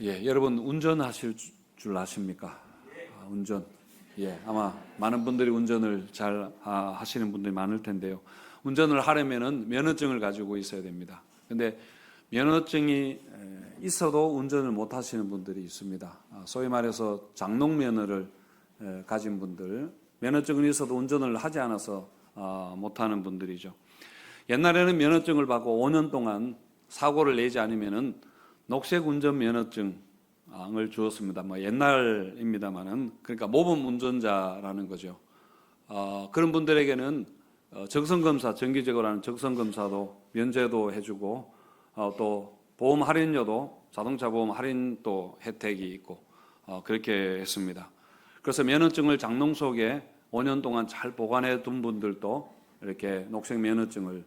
여러분 운전하실 줄 아십니까? 운전. 아마 많은 분들이 운전을 잘 하시는 분들이 많을 텐데요. 운전을 하려면은 면허증을 가지고 있어야 됩니다. 근데 면허증이 있어도 운전을 못 하시는 분들이 있습니다. 소위 말해서 장롱 면허를 가진 분들, 면허증은 있어도 운전을 하지 않아서 못 하는 분들이죠. 옛날에는 면허증을 받고 5년 동안 사고를 내지 않으면은 녹색 운전 면허증을 주었습니다. 옛날입니다만은, 그러니까 모범 운전자라는 거죠. 그런 분들에게는 적성검사, 정기적으로 하는 적성검사도 면제도 해주고, 또 보험 할인료도, 자동차 보험 할인도 혜택이 있고, 그렇게 했습니다. 그래서 면허증을 장롱 속에 5년 동안 잘 보관해 둔 분들도 이렇게 녹색 면허증을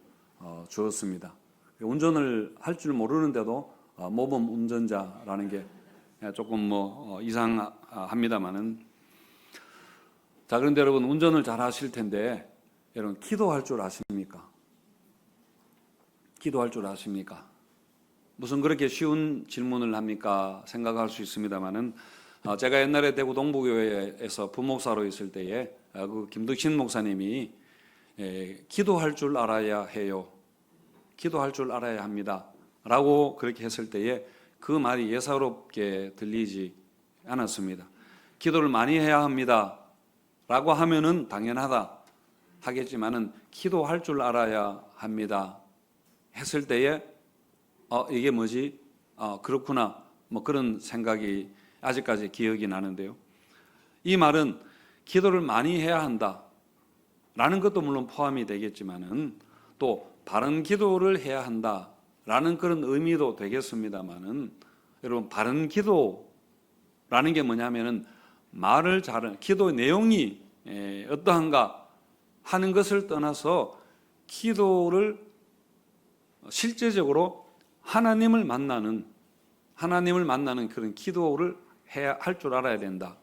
주었습니다. 운전을 할 줄 모르는데도 모범 운전자라는 게 조금 이상합니다만은. 자, 그런데 여러분 운전을 잘 하실 텐데, 여러분 기도할 줄 아십니까? 기도할 줄 아십니까? 무슨 그렇게 쉬운 질문을 합니까? 생각할 수 있습니다만은, 제가 옛날에 대구 동부교회에서 부목사로 있을 때에 그 김덕신 목사님이 기도할 줄 알아야 해요. 기도할 줄 알아야 합니다. 라고 그렇게 했을 때에 그 말이 예사롭게 들리지 않았습니다. 기도를 많이 해야 합니다. 라고 하면은 당연하다 하겠지만은 기도할 줄 알아야 합니다. 했을 때에 이게 뭐지? 그렇구나. 그런 생각이 아직까지 기억이 나는데요. 이 말은 기도를 많이 해야 한다 라는 것도 물론 포함이 되겠지만은 또 바른 기도를 해야 한다라는 그런 의미도 되겠습니다만은, 여러분 바른 기도라는 게 뭐냐면은 말을 잘하는, 기도의 내용이 어떠한가 하는 것을 떠나서 기도를 실제적으로 하나님을 만나는 그런 기도를 해야 할 줄 알아야 된다.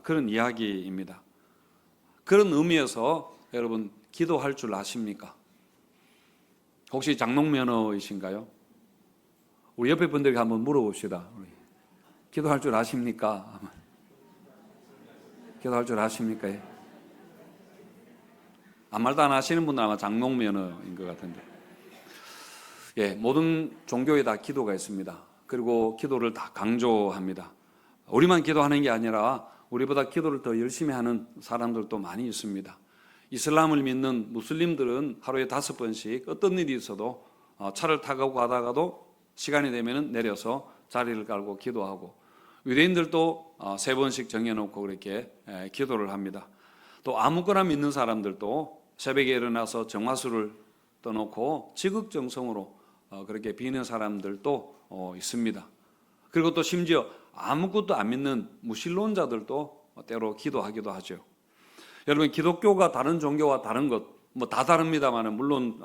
그런 이야기입니다. 그런 의미에서 여러분 기도할 줄 아십니까? 혹시 장롱 면허이신가요? 우리 옆에 분들에게 한번 물어봅시다. 기도할 줄 아십니까? 기도할 줄 아십니까? 아무 말도 안 하시는 분은 아마 장롱 면허인 것 같은데. 모든 종교에 다 기도가 있습니다. 그리고 기도를 다 강조합니다. 우리만 기도하는 게 아니라 우리보다 기도를 더 열심히 하는 사람들도 많이 있습니다. 이슬람을 믿는 무슬림들은 하루에 5번씩 어떤 일이 있어도 차를 타고 가다가도 시간이 되면 내려서 자리를 깔고 기도하고, 유대인들도 3번씩 정해놓고 그렇게 기도를 합니다. 또 아무거나 믿는 사람들도 새벽에 일어나서 정화수를 떠놓고 지극정성으로 그렇게 비는 사람들도 있습니다. 그리고 또 심지어 아무것도 안 믿는 무신론자들도 때로 기도하기도 하죠. 여러분 기독교가 다른 종교와 다른 것 다 다릅니다만은, 물론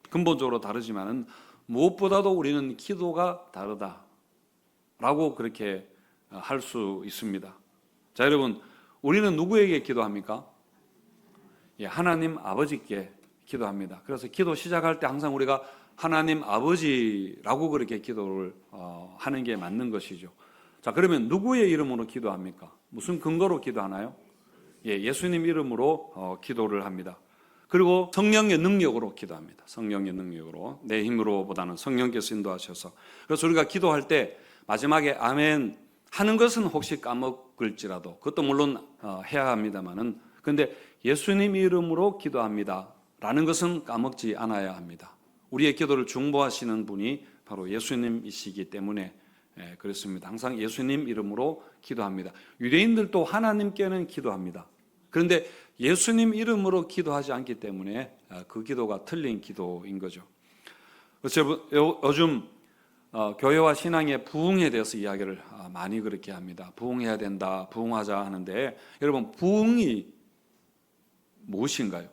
근본적으로 다르지만은 무엇보다도 우리는 기도가 다르다라고 그렇게 할 수 있습니다. 자, 여러분 우리는 누구에게 기도합니까? 하나님 아버지께 기도합니다. 그래서 기도 시작할 때 항상 우리가 하나님 아버지라고 그렇게 기도를 하는 게 맞는 것이죠. 자, 그러면 누구의 이름으로 기도합니까? 무슨 근거로 기도하나요? 예수님 이름으로 기도를 합니다. 그리고 성령의 능력으로 기도합니다. 성령의 능력으로, 내 힘으로보다는 성령께서 인도하셔서. 그래서 우리가 기도할 때 마지막에 아멘 하는 것은 혹시 까먹을지라도, 그것도 물론 해야 합니다만은, 근데 예수님 이름으로 기도합니다 라는 것은 까먹지 않아야 합니다. 우리의 기도를 중보하시는 분이 바로 예수님이시기 때문에 그렇습니다. 항상 예수님 이름으로 기도합니다. 유대인들도 하나님께는 기도합니다. 그런데 예수님 이름으로 기도하지 않기 때문에 그 기도가 틀린 기도인 거죠. 그래서 요즘 교회와 신앙의 부흥에 대해서 이야기를 많이 그렇게 합니다. 부흥해야 된다, 부흥하자 하는데, 여러분 부흥이 무엇인가요?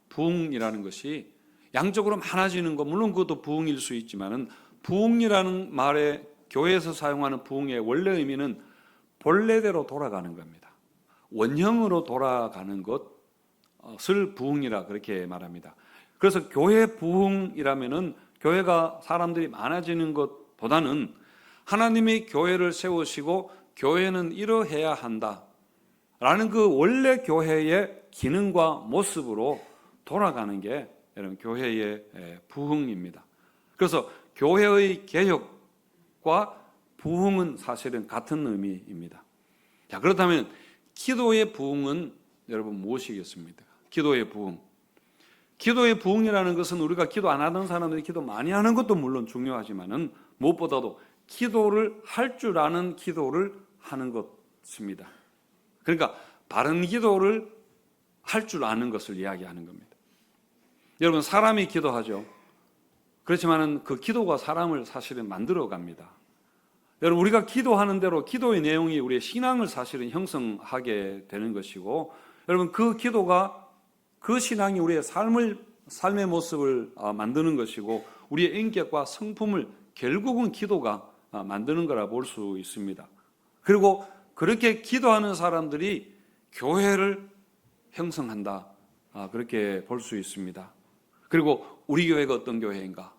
부흥이라는 것이 양적으로 많아지는 것, 물론 그것도 부흥일 수 있지만은, 부흥이라는 말에 교회에서 사용하는 부흥의 원래 의미는 본래대로 돌아가는 겁니다. 원형으로 돌아가는 것을 부흥이라 그렇게 말합니다. 그래서 교회 부흥이라면은 교회가 사람들이 많아지는 것보다는 하나님이 교회를 세우시고 교회는 이러해야 한다 라는 그 원래 교회의 기능과 모습으로 돌아가는 게 여러분 교회의 부흥입니다. 그래서 교회의 개혁과 부흥은 사실은 같은 의미입니다. 자, 그렇다면 기도의 부흥은 여러분 무엇이겠습니까? 기도의 부흥. 기도의 부흥이라는 것은 우리가 기도 안 하던 사람들이 기도 많이 하는 것도 물론 중요하지만은 무엇보다도 기도를 할 줄 아는 기도를 하는 것입니다. 그러니까 바른 기도를 할 줄 아는 것을 이야기하는 겁니다. 여러분, 사람이 기도하죠. 그렇지만은 그 기도가 사람을 사실은 만들어 갑니다. 여러분, 우리가 기도하는 대로 기도의 내용이 우리의 신앙을 사실은 형성하게 되는 것이고, 여러분, 그 기도가 그 신앙이 우리의 삶의 모습을 만드는 것이고, 우리의 인격과 성품을 결국은 기도가 만드는 거라 볼 수 있습니다. 그리고 그렇게 기도하는 사람들이 교회를 형성한다, 그렇게 볼 수 있습니다. 그리고 우리 교회가 어떤 교회인가?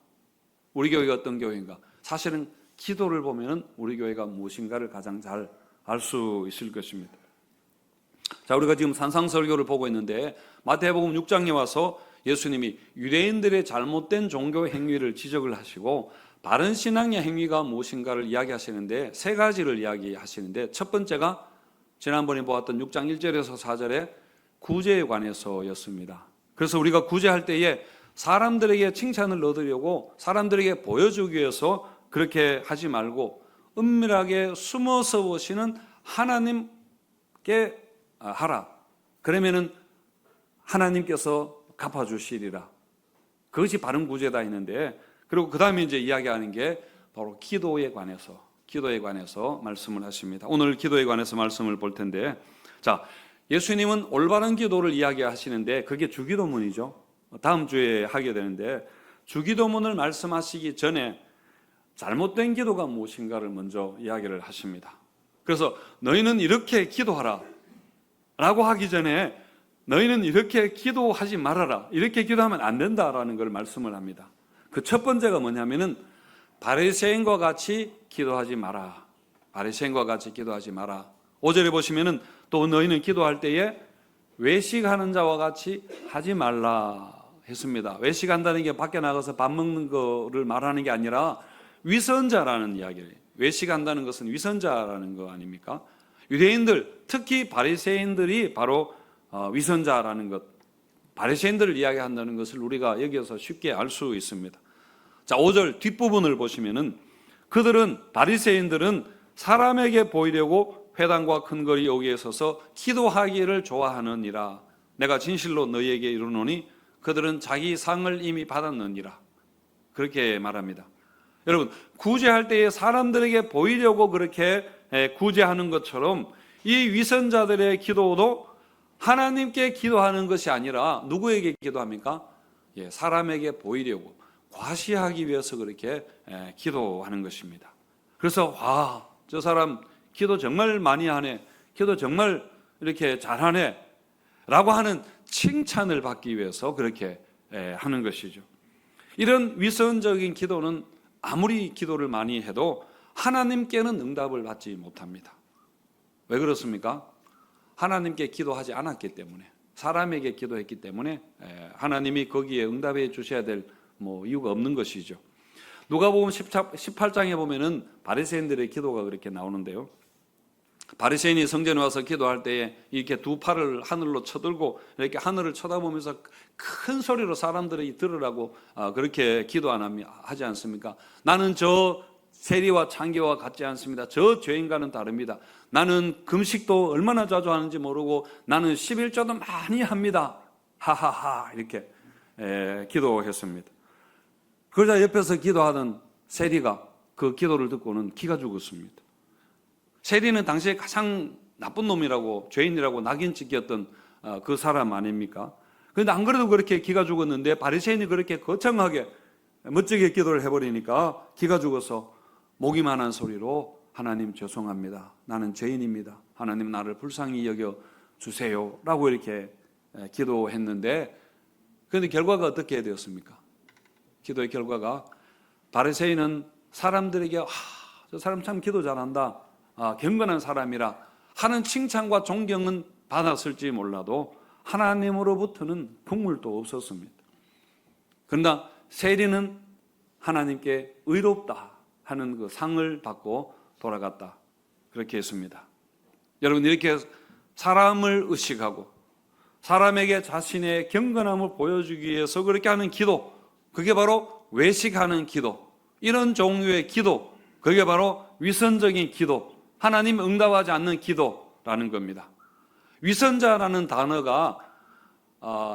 우리 교회가 어떤 교회인가? 사실은 기도를 보면은 우리 교회가 무엇인가를 가장 잘 알 수 있을 것입니다. 자, 우리가 지금 산상설교를 보고 있는데 마태복음 6장에 와서 예수님이 유대인들의 잘못된 종교 행위를 지적을 하시고 바른 신앙의 행위가 무엇인가를 이야기하시는데 세 가지를 이야기하시는데 첫 번째가 지난번에 보았던 6장 1절에서 4절의 구제에 관해서였습니다. 그래서 우리가 구제할 때에 사람들에게 칭찬을 얻으려고 사람들에게 보여주기 위해서 그렇게 하지 말고 은밀하게 숨어서 오시는 하나님께 하라. 그러면은 하나님께서 갚아주시리라. 그것이 바른 구제다 했는데, 그리고 그 다음에 이제 이야기하는 게 바로 기도에 관해서 말씀을 하십니다. 오늘 기도에 관해서 말씀을 볼 텐데, 자, 예수님은 올바른 기도를 이야기하시는데 그게 주기도문이죠. 다음 주에 하게 되는데, 주기도문을 말씀하시기 전에 잘못된 기도가 무엇인가를 먼저 이야기를 하십니다. 그래서 너희는 이렇게 기도하라 라고 하기 전에 너희는 이렇게 기도하지 말아라, 이렇게 기도하면 안 된다라는 걸 말씀을 합니다. 그 첫 번째가 뭐냐면은 바리새인과 같이 기도하지 마라. 바리새인과 같이 기도하지 마라. 5절에 보시면은 또 너희는 기도할 때에 외식하는 자와 같이 하지 말라 했습니다. 외식한다는 게 밖에 나가서 밥 먹는 거를 말하는 게 아니라 위선자라는 이야기를, 외식한다는 것은 위선자라는 거 아닙니까? 유대인들, 특히 바리새인들이 바로 위선자라는 것, 바리새인들을 이야기한다는 것을 우리가 여기서 쉽게 알 수 있습니다. 자, 5절 뒷부분을 보시면은 바리새인들은 사람에게 보이려고 회당과 큰 거리 여기에 서서 기도하기를 좋아하느니라. 내가 진실로 너희에게 이르노니 그들은 자기 상을 이미 받았느니라. 그렇게 말합니다. 여러분, 구제할 때에 사람들에게 보이려고 그렇게 구제하는 것처럼 이 위선자들의 기도도 하나님께 기도하는 것이 아니라 누구에게 기도합니까? 사람에게 보이려고, 과시하기 위해서 그렇게 기도하는 것입니다. 그래서 저 사람 기도 정말 많이 하네, 기도 정말 이렇게 잘하네 라고 하는 칭찬을 받기 위해서 그렇게 하는 것이죠. 이런 위선적인 기도는 아무리 기도를 많이 해도 하나님께는 응답을 받지 못합니다. 왜 그렇습니까? 하나님께 기도하지 않았기 때문에, 사람에게 기도했기 때문에 하나님이 거기에 응답해 주셔야 될 이유가 없는 것이죠. 누가복음 18장에 보면은 바리새인들의 기도가 그렇게 나오는데요. 바리새인이 성전에 와서 기도할 때에 이렇게 두 팔을 하늘로 쳐들고 이렇게 하늘을 쳐다보면서 큰 소리로 사람들이 들으라고 그렇게 기도 하지 않습니까? 나는 저 세리와 창기와 같지 않습니다. 저 죄인과는 다릅니다. 나는 금식도 얼마나 자주 하는지 모르고 나는 11조도 많이 합니다. 하하하 이렇게 기도했습니다. 그러자 옆에서 기도하던 세리가 그 기도를 듣고는 기가 죽었습니다. 세리는 당시에 가장 나쁜 놈이라고, 죄인이라고 낙인 찍혔던 그 사람 아닙니까? 그런데 안 그래도 그렇게 기가 죽었는데 바리새인이 그렇게 거창하게 멋지게 기도를 해버리니까 기가 죽어서 목이만한 소리로 하나님 죄송합니다. 나는 죄인입니다. 하나님 나를 불쌍히 여겨 주세요. 라고 이렇게 기도했는데, 그런데 결과가 어떻게 되었습니까? 기도의 결과가 바리새인은 사람들에게 저 사람 참 기도 잘한다, 경건한 사람이라 하는 칭찬과 존경은 받았을지 몰라도 하나님으로부터는 국물도 없었습니다. 그러나 세리는 하나님께 의롭다 하는 그 상을 받고 돌아갔다, 그렇게 했습니다. 여러분, 이렇게 사람을 의식하고 사람에게 자신의 경건함을 보여주기 위해서 그렇게 하는 기도, 그게 바로 외식하는 기도, 이런 종류의 기도, 그게 바로 위선적인 기도, 하나님 응답하지 않는 기도라는 겁니다. 위선자라는 단어가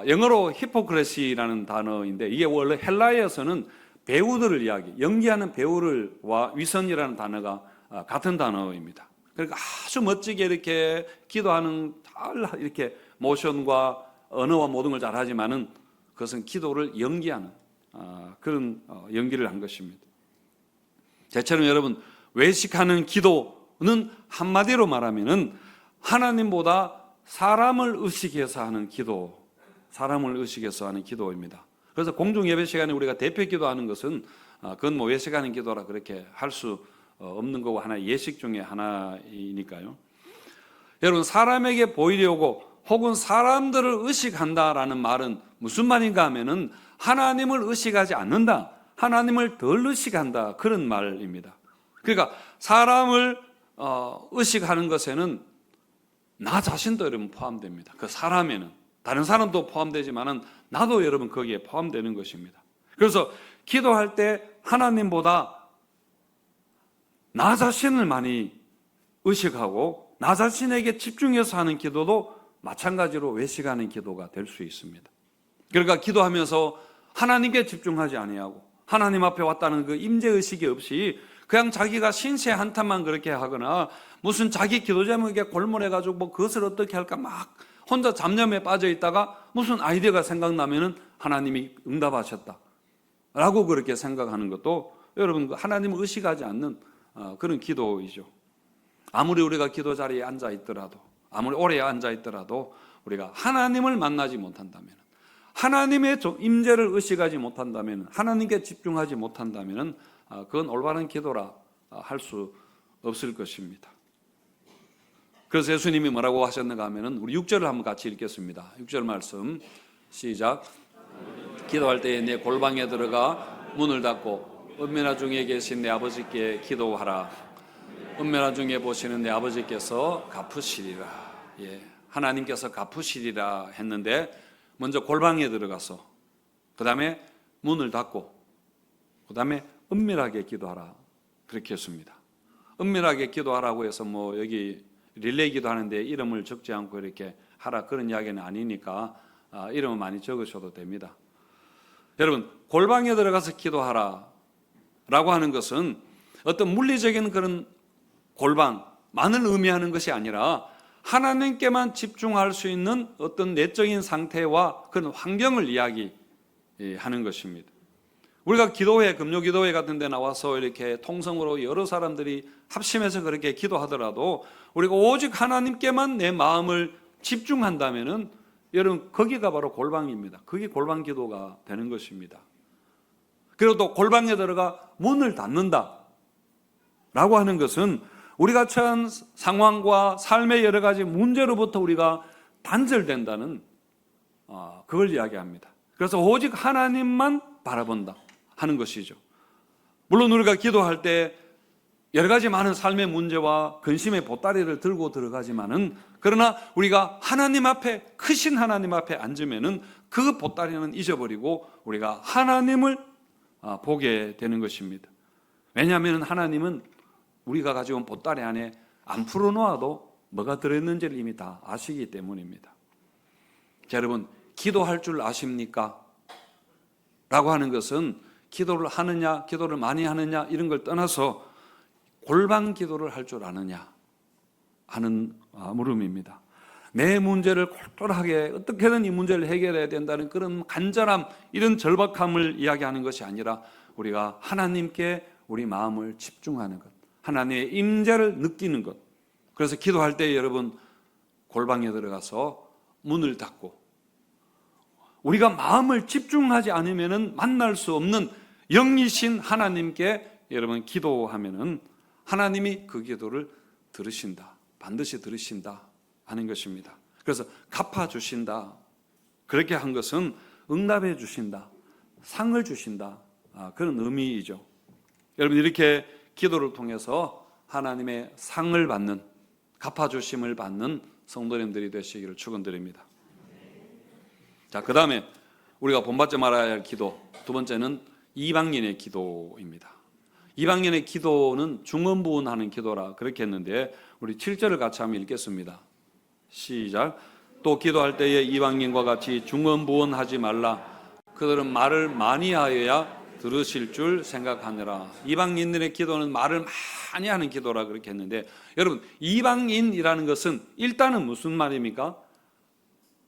영어로 히포크레시라는 단어인데, 이게 원래 헬라어에서는 배우들을 연기하는 배우를와 위선이라는 단어가 같은 단어입니다. 그러니까 아주 멋지게 이렇게 기도하는, 이렇게 모션과 언어와 모든 걸 잘하지만은 그것은 기도를 연기하는 그런 연기를 한 것입니다. 대체로 여러분, 외식하는 기도는 한마디로 말하면은 하나님보다 사람을 의식해서 하는 기도, 사람을 의식해서 하는 기도입니다. 그래서 공중 예배 시간에 우리가 대표 기도하는 것은 그건 뭐 외식하는 기도라 그렇게 할 수 없는 거고 하나의 예식 중에 하나이니까요. 여러분, 사람에게 보이려고 혹은 사람들을 의식한다라는 말은 무슨 말인가 하면은 하나님을 의식하지 않는다, 하나님을 덜 의식한다, 그런 말입니다. 그러니까 사람을 의식하는 것에는 나 자신도 여러분 포함됩니다. 그 사람에는 다른 사람도 포함되지만은 나도 여러분 거기에 포함되는 것입니다. 그래서 기도할 때 하나님보다 나 자신을 많이 의식하고 나 자신에게 집중해서 하는 기도도 마찬가지로 외식하는 기도가 될 수 있습니다. 그러니까 기도하면서 하나님께 집중하지 아니하고 하나님 앞에 왔다는 그 임재의식이 없이 그냥 자기가 신세 한탄만 그렇게 하거나 무슨 자기 기도 제목에 골몰해가지고 뭐 그것을 어떻게 할까 막 혼자 잡념에 빠져 있다가 무슨 아이디어가 생각나면은 하나님이 응답하셨다 라고 그렇게 생각하는 것도 여러분 하나님을 의식하지 않는 그런 기도이죠. 아무리 우리가 기도 자리에 앉아 있더라도, 아무리 오래 앉아 있더라도 우리가 하나님을 만나지 못한다면, 하나님의 임재를 의식하지 못한다면, 하나님께 집중하지 못한다면 그건 올바른 기도라 할 수 없을 것입니다. 그래서 예수님이 뭐라고 하셨는가 하면은 우리 6절을 한번 같이 읽겠습니다. 6절 말씀 시작. 기도할 때에 내 골방에 들어가 문을 닫고 은밀한 중에 계신 내 아버지께 기도하라. 은밀한 중에 보시는 내 아버지께서 갚으시리라. 하나님께서 갚으시리라 했는데 먼저 골방에 들어가서 그 다음에 문을 닫고 그 다음에 은밀하게 기도하라 그렇게 했습니다. 은밀하게 기도하라고 해서 뭐 여기 릴레이 기도하는데 이름을 적지 않고 이렇게 하라 그런 이야기는 아니니까 이름을 많이 적으셔도 됩니다. 여러분, 골방에 들어가서 기도하라 라고 하는 것은 어떤 물리적인 그런 골방만을 의미하는 것이 아니라 하나님께만 집중할 수 있는 어떤 내적인 상태와 그런 환경을 이야기하는 것입니다. 우리가 기도회, 금요기도회 같은 데 나와서 이렇게 통성으로 여러 사람들이 합심해서 그렇게 기도하더라도 우리가 오직 하나님께만 내 마음을 집중한다면은 여러분 거기가 바로 골방입니다. 그게 골방 기도가 되는 것입니다. 그리고 또 골방에 들어가 문을 닫는다 라고 하는 것은 우리가 처한 상황과 삶의 여러 가지 문제로부터 우리가 단절된다는 그걸 이야기합니다. 그래서 오직 하나님만 바라본다 하는 것이죠. 물론 우리가 기도할 때 여러 가지 많은 삶의 문제와 근심의 보따리를 들고 들어가지만은 그러나 우리가 하나님 앞에, 크신 하나님 앞에 앉으면은 그 보따리는 잊어버리고 우리가 하나님을 보게 되는 것입니다. 왜냐하면 하나님은 우리가 가지고 온 보따리 안에 안 풀어놓아도 뭐가 들어있는지를 이미 다 아시기 때문입니다. 자, 여러분, 기도할 줄 아십니까? 라고 하는 것은 기도를 하느냐, 기도를 많이 하느냐 이런 걸 떠나서 골방 기도를 할 줄 아느냐 하는 물음입니다. 내 문제를 똘똘하게 어떻게든 이 문제를 해결해야 된다는 그런 간절함, 이런 절박함을 이야기하는 것이 아니라 우리가 하나님께 우리 마음을 집중하는 것, 하나님의 임재를 느끼는 것. 그래서 기도할 때 여러분 골방에 들어가서 문을 닫고 우리가 마음을 집중하지 않으면 만날 수 없는 영이신 하나님께 여러분 기도하면은 하나님이 그 기도를 들으신다. 반드시 들으신다 하는 것입니다. 그래서 갚아주신다. 그렇게 한 것은 응답해 주신다. 상을 주신다. 그런 의미이죠. 여러분, 이렇게 기도를 통해서 하나님의 상을 받는, 갚아주심을 받는 성도님들이 되시기를 축원드립니다. 자, 그 다음에 우리가 본받지 말아야 할 기도, 두 번째는 이방인의 기도입니다. 이방인의 기도는 중언부언하는 기도라 그렇게 했는데, 우리 7절을 같이 한번 읽겠습니다. 시작. 또 기도할 때에 이방인과 같이 중언부언하지 말라. 그들은 말을 많이 하여야 들으실 줄 생각하느라. 이방인들의 기도는 말을 많이 하는 기도라 그렇게 했는데, 여러분, 이방인이라는 것은 일단은 무슨 말입니까?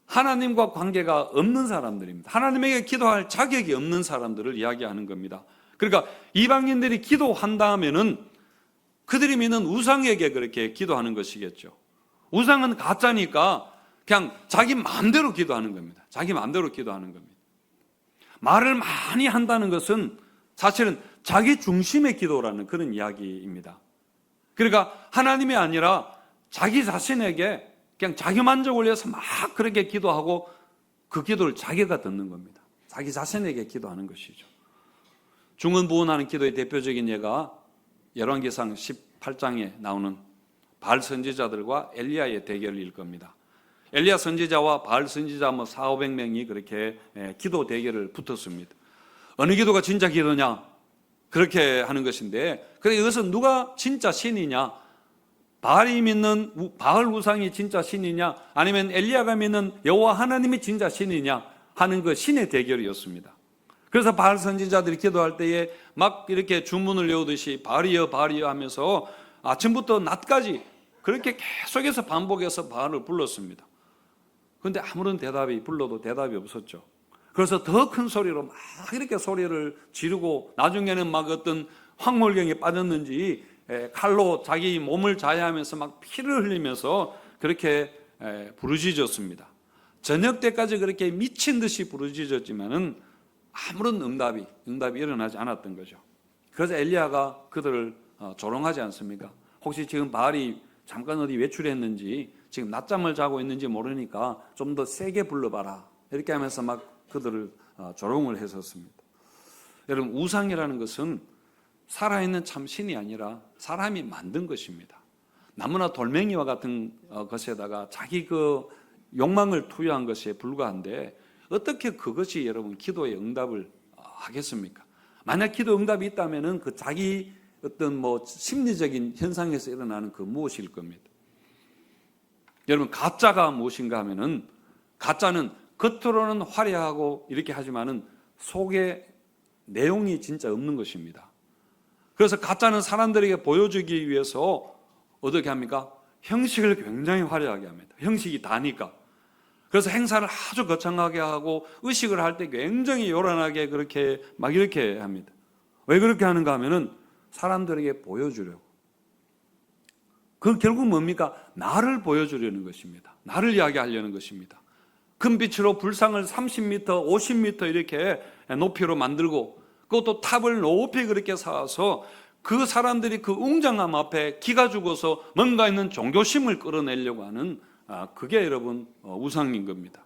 하나님과 관계가 없는 사람들입니다. 하나님에게 기도할 자격이 없는 사람들을 이야기하는 겁니다. 그러니까 이방인들이 기도한다면은 그들이 믿는 우상에게 그렇게 기도하는 것이겠죠. 우상은 가짜니까 그냥 자기 마음대로 기도하는 겁니다. 자기 마음대로 기도하는 겁니다. 말을 많이 한다는 것은 사실은 자기 중심의 기도라는 그런 이야기입니다. 그러니까 하나님이 아니라 자기 자신에게 그냥 자기 만족을 위해서 막 그렇게 기도하고 그 기도를 자기가 듣는 겁니다. 자기 자신에게 기도하는 것이죠. 중언부언하는 기도의 대표적인 예가 열왕기상 18장에 나오는 바알 선지자들과 엘리야의 대결일 겁니다. 엘리야 선지자와 바알 선지자 400~500명이 그렇게 기도 대결을 붙었습니다. 어느 기도가 진짜 기도냐? 그렇게 하는 것인데, 그래 이것은 누가 진짜 신이냐? 바알이 믿는 바알 우상이 진짜 신이냐, 아니면 엘리야가 믿는 여호와 하나님이 진짜 신이냐 하는 그 신의 대결이었습니다. 그래서 바알 선지자들이 기도할 때에 막 이렇게 주문을 외우듯이 바알이여 바알이여 하면서 아침부터 낮까지 그렇게 계속해서 반복해서 바알을 불렀습니다. 그런데 아무런 불러도 대답이 없었죠. 그래서 더 큰 소리로 막 이렇게 소리를 지르고, 나중에는 막 어떤 황홀경에 빠졌는지 칼로 자기 몸을 자해하면서 막 피를 흘리면서 그렇게 부르짖었습니다. 저녁 때까지 그렇게 미친 듯이 부르짖었지만은 아무런 응답이 일어나지 않았던 거죠. 그래서 엘리야가 그들을 조롱하지 않습니까? 혹시 지금 바알이 잠깐 어디 외출했는지, 지금 낮잠을 자고 있는지 모르니까 좀 더 세게 불러봐라. 이렇게 하면서 막 그들을 조롱을 했었습니다. 여러분, 우상이라는 것은 살아있는 참 신이 아니라 사람이 만든 것입니다. 나무나 돌멩이와 같은 것에다가 자기 그 욕망을 투여한 것에 불과한데, 어떻게 그것이 여러분 기도의 응답을 하겠습니까? 만약 기도 응답이 있다면은 그 자기 어떤 심리적인 현상에서 일어나는 그 무엇일 겁니다. 여러분, 가짜가 무엇인가 하면은, 가짜는 겉으로는 화려하고 이렇게 하지만은 속에 내용이 진짜 없는 것입니다. 그래서 가짜는 사람들에게 보여주기 위해서 어떻게 합니까? 형식을 굉장히 화려하게 합니다. 형식이 다니까. 그래서 행사를 아주 거창하게 하고 의식을 할 때 굉장히 요란하게 그렇게 막 이렇게 합니다. 왜 그렇게 하는가 하면은 사람들에게 보여주려고. 그 결국 뭡니까? 나를 보여주려는 것입니다. 나를 이야기하려는 것입니다. 금빛으로 불상을 30m, 50m 이렇게 높이로 만들고, 그것도 탑을 높이 그렇게 쌓아서 그 사람들이 그 웅장함 앞에 기가 죽어서 뭔가 있는 종교심을 끌어내려고 하는, 그게 여러분 우상인 겁니다.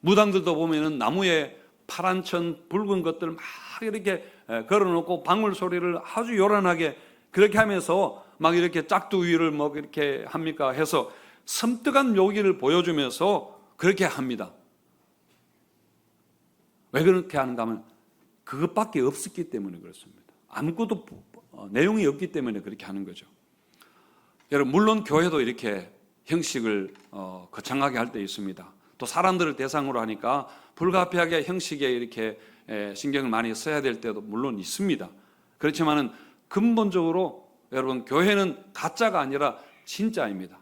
무당들도 보면은 나무에 파란 천 붉은 것들 막 이렇게 걸어놓고 방울 소리를 아주 요란하게 그렇게 하면서 막 이렇게 짝두 위를 뭐 이렇게 합니까 해서 섬뜩한 묘기를 보여주면서 그렇게 합니다. 왜 그렇게 하는가 하면 그것밖에 없었기 때문에 그렇습니다. 아무것도 내용이 없기 때문에 그렇게 하는 거죠. 여러분, 물론 교회도 이렇게 형식을 거창하게 할 때 있습니다. 또 사람들을 대상으로 하니까 불가피하게 형식에 이렇게 신경을 많이 써야 될 때도 물론 있습니다. 그렇지만은 근본적으로 여러분, 교회는 가짜가 아니라 진짜입니다.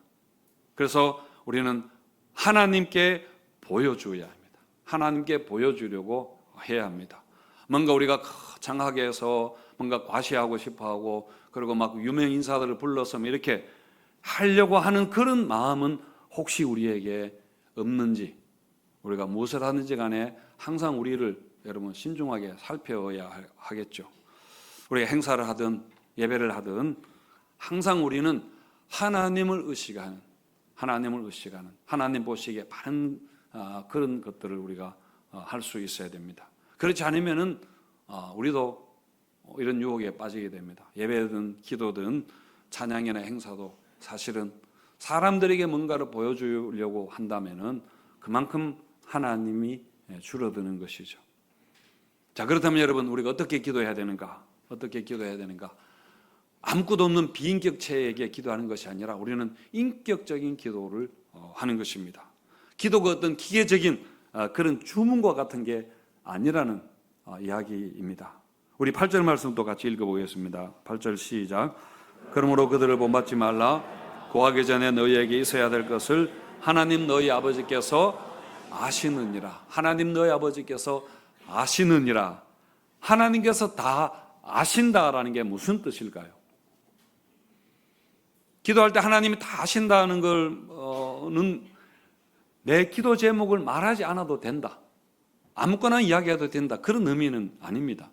그래서 우리는 하나님께 보여줘야 합니다. 하나님께 보여주려고 해야 합니다. 뭔가 우리가 거창하게 해서 뭔가 과시하고 싶어하고, 그리고 막 유명 인사들을 불러서 이렇게 하려고 하는 그런 마음은 혹시 우리에게 없는지, 우리가 무엇을 하는지 간에 항상 우리를 여러분 신중하게 살펴야 하겠죠. 우리가 행사를 하든 예배를 하든 항상 우리는 하나님을 의식하는, 하나님 보시기에 바른 그런 것들을 우리가 할 수 있어야 됩니다. 그렇지 않으면은 우리도 이런 유혹에 빠지게 됩니다. 예배든 기도든 찬양이나 행사도 사실은 사람들에게 뭔가를 보여주려고 한다면은 그만큼 하나님이 줄어드는 것이죠. 자, 그렇다면 여러분, 우리가 어떻게 기도해야 되는가? 아무것도 없는 비인격체에게 기도하는 것이 아니라 우리는 인격적인 기도를 하는 것입니다. 기도가 어떤 기계적인 그런 주문과 같은 게 아니라는 이야기입니다. 우리 8절 말씀도 같이 읽어보겠습니다. 8절 시작. 그러므로 그들을 본받지 말라. 고하기 전에 너희에게 있어야 될 것을 하나님 너희 아버지께서 아시느니라. 하나님 너희 아버지께서 아시느니라. 하나님께서 다 아신다라는 게 무슨 뜻일까요? 기도할 때 하나님이 다 아신다는 걸는 내 기도 제목을 말하지 않아도 된다, 아무거나 이야기해도 된다, 그런 의미는 아닙니다.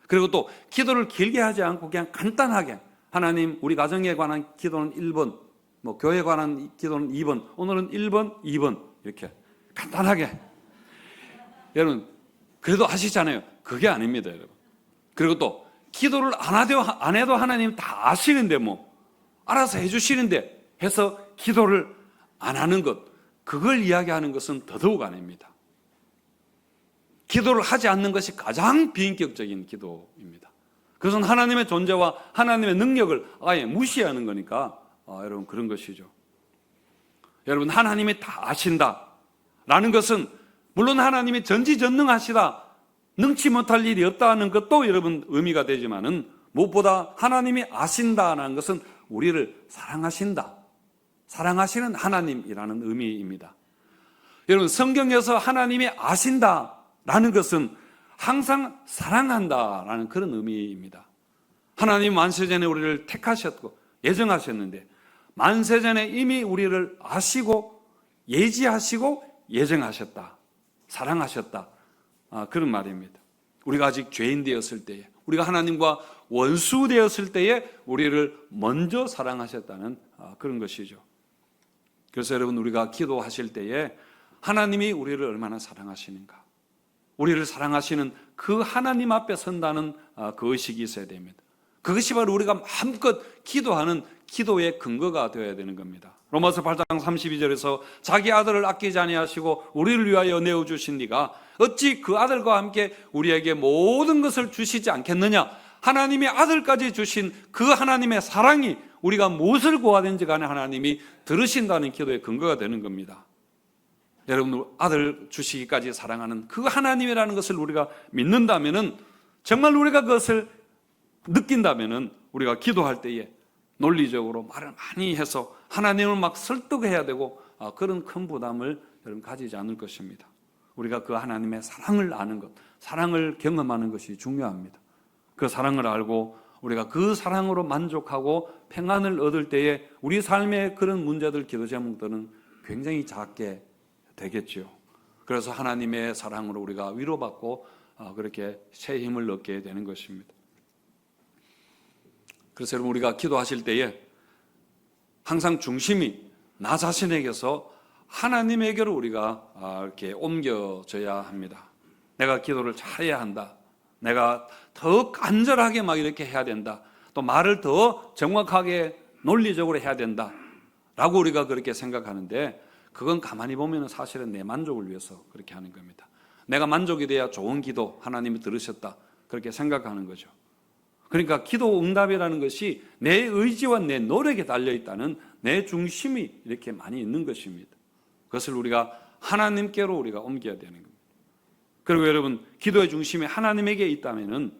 그리고 또 기도를 길게 하지 않고 그냥 간단하게 하나님 우리 가정에 관한 기도는 1번, 뭐 교회에 관한 기도는 2번, 오늘은 1번, 2번 이렇게 간단하게. 여러분 그래도 하시잖아요. 그게 아닙니다, 여러분. 그리고 또 기도를 안 해도 하나님 다 아시는데 뭐 알아서 해주시는데 해서 기도를 안 하는 것, 그걸 이야기하는 것은 더더욱 아닙니다. 기도를 하지 않는 것이 가장 비인격적인 기도입니다. 그것은 하나님의 존재와 하나님의 능력을 아예 무시하는 거니까 여러분 그런 것이죠. 여러분 하나님이 다 아신다라는 것은 물론 하나님이 전지전능하시다, 능치 못할 일이 없다는 것도 여러분 의미가 되지만은 무엇보다 하나님이 아신다는 것은 우리를 사랑하신다, 사랑하시는 하나님이라는 의미입니다. 여러분 성경에서 하나님이 아신다라는 것은 항상 사랑한다라는 그런 의미입니다. 하나님 만세전에 우리를 택하셨고 예정하셨는데 만세전에 이미 우리를 아시고 예지하시고 예정하셨다, 사랑하셨다, 그런 말입니다. 우리가 아직 죄인 되었을 때에, 우리가 하나님과 원수 되었을 때에 우리를 먼저 사랑하셨다는 그런 것이죠. 그래서 여러분 우리가 기도하실 때에 하나님이 우리를 얼마나 사랑하시는가, 우리를 사랑하시는 그 하나님 앞에 선다는 그 의식이 있어야 됩니다. 그것이 바로 우리가 마음껏 기도하는 기도의 근거가 되어야 되는 겁니다. 로마서 8장 32절에서 자기 아들을 아끼지 아니하시고 우리를 위하여 내어주신 이가 어찌 그 아들과 함께 우리에게 모든 것을 주시지 않겠느냐. 하나님이 아들까지 주신 그 하나님의 사랑이 우리가 무엇을 구하든지 간에 하나님이 들으신다는 기도의 근거가 되는 겁니다. 여러분 아들 주시기까지 사랑하는 그 하나님이라는 것을 우리가 믿는다면은, 정말 우리가 그것을 느낀다면은 우리가 기도할 때에 논리적으로 말을 많이 해서 하나님을 막 설득해야 되고 그런 큰 부담을 여러분 가지지 않을 것입니다. 우리가 그 하나님의 사랑을 아는 것, 사랑을 경험하는 것이 중요합니다. 그 사랑을 알고 우리가 그 사랑으로 만족하고 평안을 얻을 때에 우리 삶의 그런 문제들, 기도 제목들은 굉장히 작게 되겠죠. 그래서 하나님의 사랑으로 우리가 위로받고 그렇게 새 힘을 얻게 되는 것입니다. 그래서 여러분 우리가 기도하실 때에 항상 중심이 나 자신에게서 하나님에게로 우리가 이렇게 옮겨져야 합니다. 내가 기도를 잘해야 한다, 내가 더 간절하게 막 이렇게 해야 된다, 또 말을 더 정확하게 논리적으로 해야 된다 라고 우리가 그렇게 생각하는데, 그건 가만히 보면 사실은 내 만족을 위해서 그렇게 하는 겁니다. 내가 만족이 돼야 좋은 기도 하나님이 들으셨다 그렇게 생각하는 거죠. 그러니까 기도 응답이라는 것이 내 의지와 내 노력에 달려있다는 내 중심이 이렇게 많이 있는 것입니다. 그것을 우리가 하나님께로 우리가 옮겨야 되는 겁니다. 그리고 여러분 기도의 중심이 하나님에게 있다면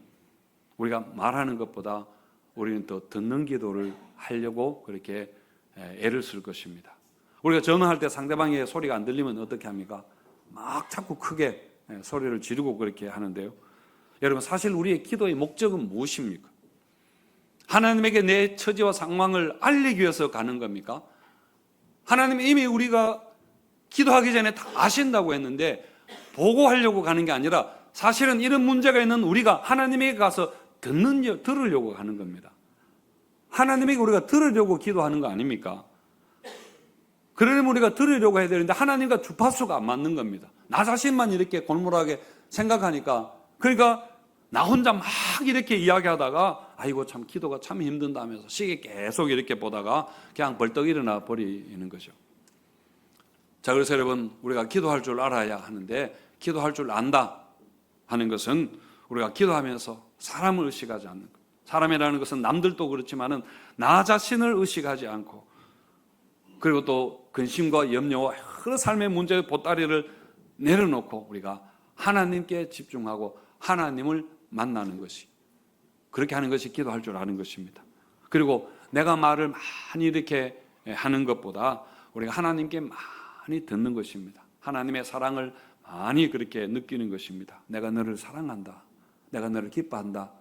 우리가 말하는 것보다 우리는 더 듣는 기도를 하려고 그렇게 애를 쓸 것입니다. 우리가 전화할 때 상대방의 소리가 안 들리면 어떻게 합니까? 막 자꾸 크게 소리를 지르고 그렇게 하는데요. 여러분 사실 우리의 기도의 목적은 무엇입니까? 하나님에게 내 처지와 상황을 알리기 위해서 가는 겁니까? 하나님이 이미 우리가 기도하기 전에 다 아신다고 했는데 보고하려고 가는 게 아니라 사실은 이런 문제가 있는 우리가 하나님에게 가서 들으려고 가는 겁니다. 하나님에게 우리가 들으려고 기도하는 거 아닙니까? 그러려면 우리가 들으려고 해야 되는데 하나님과 주파수가 안 맞는 겁니다. 나 자신만 이렇게 골몰하게 생각하니까, 그러니까 나 혼자 막 이렇게 이야기하다가 아이고 참 기도가 참 힘든다 하면서 시계 계속 이렇게 보다가 그냥 벌떡 일어나 버리는 거죠. 자, 그래서 여러분, 우리가 기도할 줄 알아야 하는데, 기도할 줄 안다 하는 것은 우리가 기도하면서 사람을 의식하지 않는 것. 사람이라는 것은 남들도 그렇지만은 나 자신을 의식하지 않고, 그리고 또 근심과 염려와 여러 삶의 문제의 보따리를 내려놓고 우리가 하나님께 집중하고 하나님을 만나는 것이, 그렇게 하는 것이 기도할 줄 아는 것입니다. 그리고 내가 말을 많이 이렇게 하는 것보다 우리가 하나님께 많이 듣는 것입니다. 하나님의 사랑을 많이 그렇게 느끼는 것입니다. 내가 너를 사랑한다, 내가 너를 기뻐한다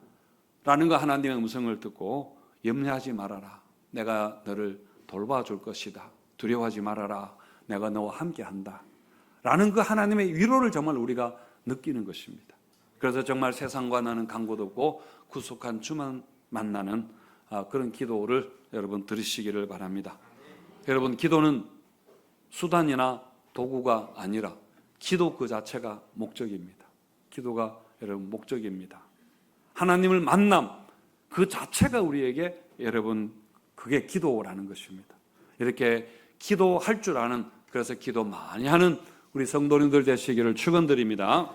라는 거, 하나님의 음성을 듣고 염려하지 말아라, 내가 너를 돌봐줄 것이다, 두려워하지 말아라, 내가 너와 함께한다 라는 그 하나님의 위로를 정말 우리가 느끼는 것입니다. 그래서 정말 세상과 나는 간고도 없고 구속한 주만 만나는 그런 기도를 여러분 들으시기를 바랍니다. 여러분, 기도는 수단이나 도구가 아니라 기도 그 자체가 목적입니다. 기도가 여러분 목적입니다. 하나님을 만남 그 자체가 우리에게 여러분 그게 기도라는 것입니다. 이렇게 기도할 줄 아는, 그래서 기도 많이 하는 우리 성도님들 되시기를 축원드립니다.